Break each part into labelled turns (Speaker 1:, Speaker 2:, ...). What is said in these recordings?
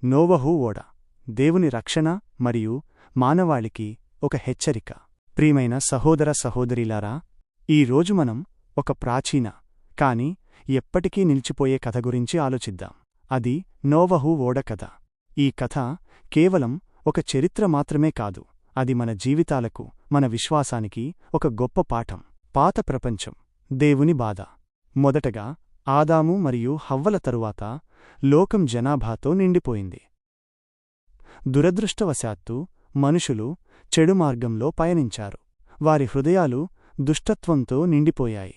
Speaker 1: నోవహు ఓడ దేవుని రక్షణ మరియు మానవాళికి ఒక హెచ్చరిక. ప్రియమైన సహోదర సహోదరీలారా, ఈ రోజు మనం ఒక ప్రాచీన కాని ఎప్పటికీ నిలిచిపోయే కథ గురించి ఆలోచిద్దాం. అది నోవహు ఓడ కథ. ఈ కథ కేవలం ఒక చరిత్ర మాత్రమే కాదు, అది మన జీవితాలకు, మన విశ్వాసానికి ఒక గొప్ప పాఠం. పాత ప్రపంచం, దేవుని బాధ. మొదటగా ఆదాము మరియు హవ్వల తరువాత లోకం జనాభాతో నిండిపోయింది. దురదృష్టవశాత్తు మనుషులు చెడు మార్గంలో పయనించారు. వారి హృదయాలు దుష్టత్వంతో నిండిపోయాయి.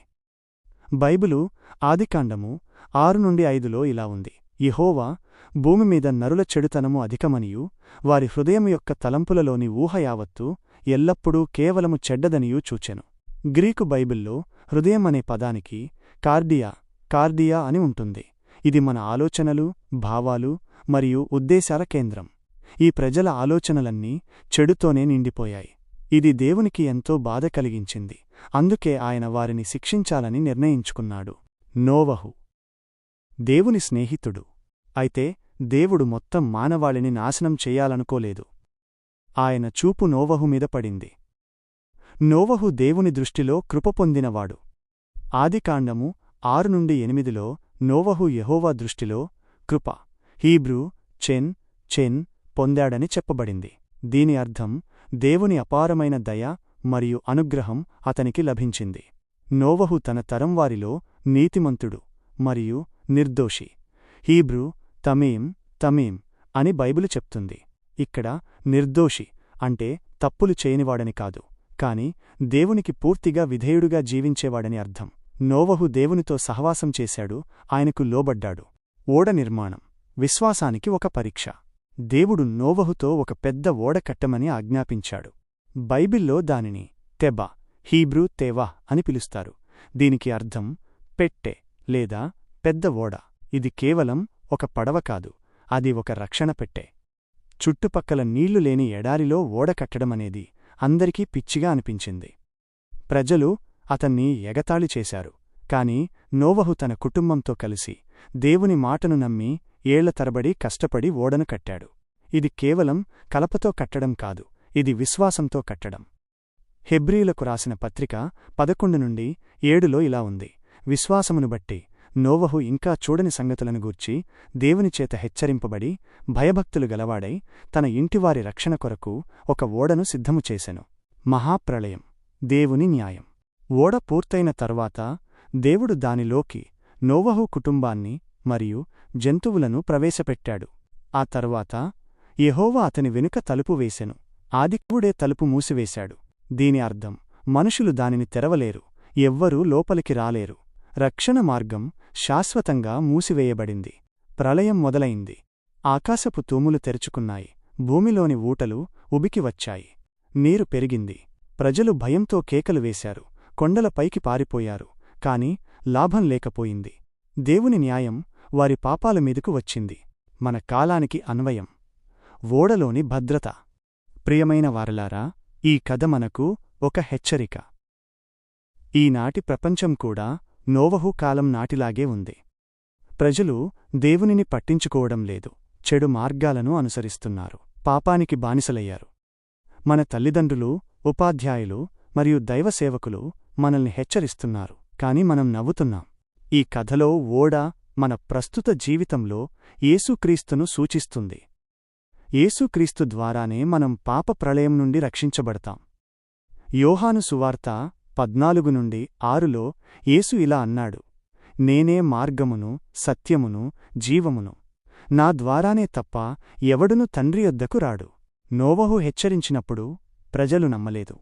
Speaker 1: బైబిలు ఆదికాండము 6-5లో ఇలా ఉంది: యెహోవా భూమిమీద నరుల చెడుతనము అధికమనియూ వారి హృదయము యొక్క తలంపులలోని ఊహ యావత్తూ ఎల్లప్పుడూ కేవలము చెడ్డదనియూ చూచెను. గ్రీకు బైబిల్లో హృదయం అనే పదానికి కార్డియా అని ఉంటుంది. ఇది మన ఆలోచనలు, భావాలు మరియు ఉద్దేశాల కేంద్రం. ఈ ప్రజల ఆలోచనలన్నీ చెడుతోనే నిండిపోయాయి. ఇది దేవునికి ఎంతో బాధ కలిగించింది. అందుకే ఆయన వారిని శిక్షించాలని నిర్ణయించుకున్నాడు. నోవహు దేవుని స్నేహితుడు. అయితే దేవుడు మొత్తం మానవాళిని నాశనం చెయ్యాలనుకోలేదు. ఆయన చూపు నోవహు మీద పడింది. నోవహు దేవుని దృష్టిలో కృప పొందినవాడు. ఆదికాండము 6-8లో నోవహు యెహోవా దృష్టిలో కృప, హీబ్రూ చెన్ పొందాడని చెప్పబడింది. దీని అర్థం దేవుని అపారమైన దయ మరియు అనుగ్రహం అతనికి లభించింది. నోవహు తన తరం వారిలో నీతిమంతుడు మరియు నిర్దోషి. హీబ్రూ తమీం అని బైబిలు చెప్తుంది. ఇక్కడ నిర్దోషి అంటే తప్పులు చేయనివాడని కాదు, కాని దేవునికి పూర్తిగా విధేయుడుగా జీవించేవాడని అర్థం. నోవహు దేవునితో సహవాసం చేశాడు, ఆయనకు లోబడ్డాడు. ఓడ నిర్మాణం విశ్వాసానికి ఒక పరీక్ష. దేవుడు నోవహుతో ఒక పెద్ద ఓడ కట్టమని ఆజ్ఞాపించాడు. బైబిల్లో దానిని తెబ, హీబ్రూ తేవా అని పిలుస్తారు. దీనికి అర్థం పెట్టె లేదా పెద్ద ఓడ. ఇది కేవలం ఒక పడవ కాదు, అది ఒక రక్షణ పెట్టె. చుట్టుపక్కల నీళ్లు లేని ఎడారిలో ఓడ కట్టడమనేది అందరికీ పిచ్చిగా అనిపించింది. ప్రజలు అతన్ని ఎగతాళి చేశారు. కాని నోవహు తన కుటుంబంతో కలిసి దేవుని మాటను నమ్మి ఏళ్ల తరబడి కష్టపడి ఓడను కట్టాడు. ఇది కేవలం కలపతో కట్టడం కాదు, ఇది విశ్వాసంతో కట్టడం. హెబ్రీయులకు రాసిన పత్రిక 11-7లో ఇలా ఉంది: విశ్వాసమును బట్టి నోవహు ఇంకా చూడని సంగతులను గూర్చి దేవునిచేత హెచ్చరింపబడి భయభక్తులు గలవాడై తన ఇంటివారి రక్షణ కొరకు ఒక ఓడను సిద్ధము చేసెను. మహాప్రళయం, దేవుని న్యాయం. ఓడ పూర్తయిన తర్వాత దేవుడు దానిలోకి నోవహు కుటుంబాన్ని మరియు జంతువులను ప్రవేశపెట్టాడు. ఆ తర్వాత యెహోవా అతని వెనుక తలుపు వేసెను. ఆదికుడే తలుపు మూసివేశాడు. దీని అర్థం మనుషులు దానిని తెరవలేరు, ఎవ్వరూ లోపలికి రాలేరు. రక్షణ మార్గం శాశ్వతంగా మూసివేయబడింది. ప్రళయం మొదలైంది. ఆకాశపు తూములు తెరుచుకున్నాయి. భూమిలోని ఊటలు ఉబికి వచ్చాయి. నీరు పెరిగింది. ప్రజలు భయంతో కేకలు వేశారు. కొండలపైకి పారిపోయారు. కాని లాభం లేకపోయింది. దేవుని న్యాయం వారి పాపాల మీదకు వచ్చింది. మన కాలానికి అన్వయం. ఓడలోని భద్రత. ప్రియమైన వారలారా, ఈ కథ మనకు ఒక హెచ్చరిక. ఈనాటి ప్రపంచం కూడా నోవహు కాలం నాటిలాగే ఉంది. ప్రజలు దేవునిని పట్టించుకోవడం లేదు, చెడు మార్గాలను అనుసరిస్తున్నారు, పాపానికి బానిసలయ్యారు. మన తల్లిదండ్రులు, ఉపాధ్యాయులు మరియు దైవసేవకులు మనల్ని హెచ్చరిస్తున్నారు, కాని మనం నవ్వుతున్నాం. ఈ కథలో ఓడ మన ప్రస్తుత జీవితంలో యేసుక్రీస్తును సూచిస్తుంది. యేసుక్రీస్తు ద్వారానే మనం పాప ప్రళయం నుండి రక్షించబడతాం. యోహాను సువార్త 14-6లో యేసు ఇలా అన్నాడు: నేనే మార్గమును, సత్యమును, జీవమును. నా ద్వారానే తప్ప ఎవడునూ తండ్రి యొద్దకు రాడు. నోవహు హెచ్చరించినప్పుడు ప్రజలు నమ్మలేదు.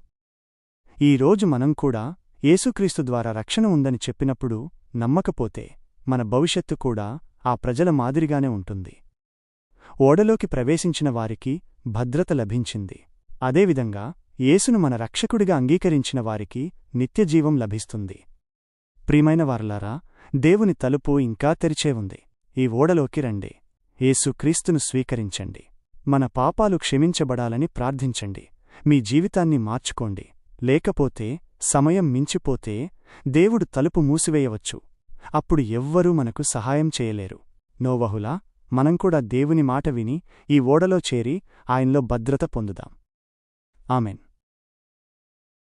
Speaker 1: ఈరోజు మనం కూడా యేసుక్రీస్తు ద్వారా రక్షణ ఉందని చెప్పినప్పుడు నమ్మకపోతే మన భవిష్యత్తు కూడా ఆ ప్రజల మాదిరిగానే ఉంటుంది. ఓడలోకి ప్రవేశించిన వారికి భద్రత లభించింది. అదేవిధంగా యేసును మన రక్షకుడిగా అంగీకరించిన వారికి నిత్యజీవం లభిస్తుంది. ప్రియమైన వారలారా, దేవుని తలుపు ఇంకా తెరిచే ఉంది. ఈ ఓడలోకి రండి. యేసుక్రీస్తును స్వీకరించండి. మన పాపాలు క్షమించబడాలని ప్రార్థించండి. మీ జీవితాన్ని మార్చుకోండి. లేకపోతే సమయం మించిపోతే దేవుడు తలుపు మూసివేయవచ్చు. అప్పుడు ఎవ్వరూ మనకు సహాయం చేయలేరు. నోవహులా మనం కూడా దేవుని మాట విని ఈ ఓడలో చేరి ఆయనలో భద్రత పొందుదాం. ఆమెన్.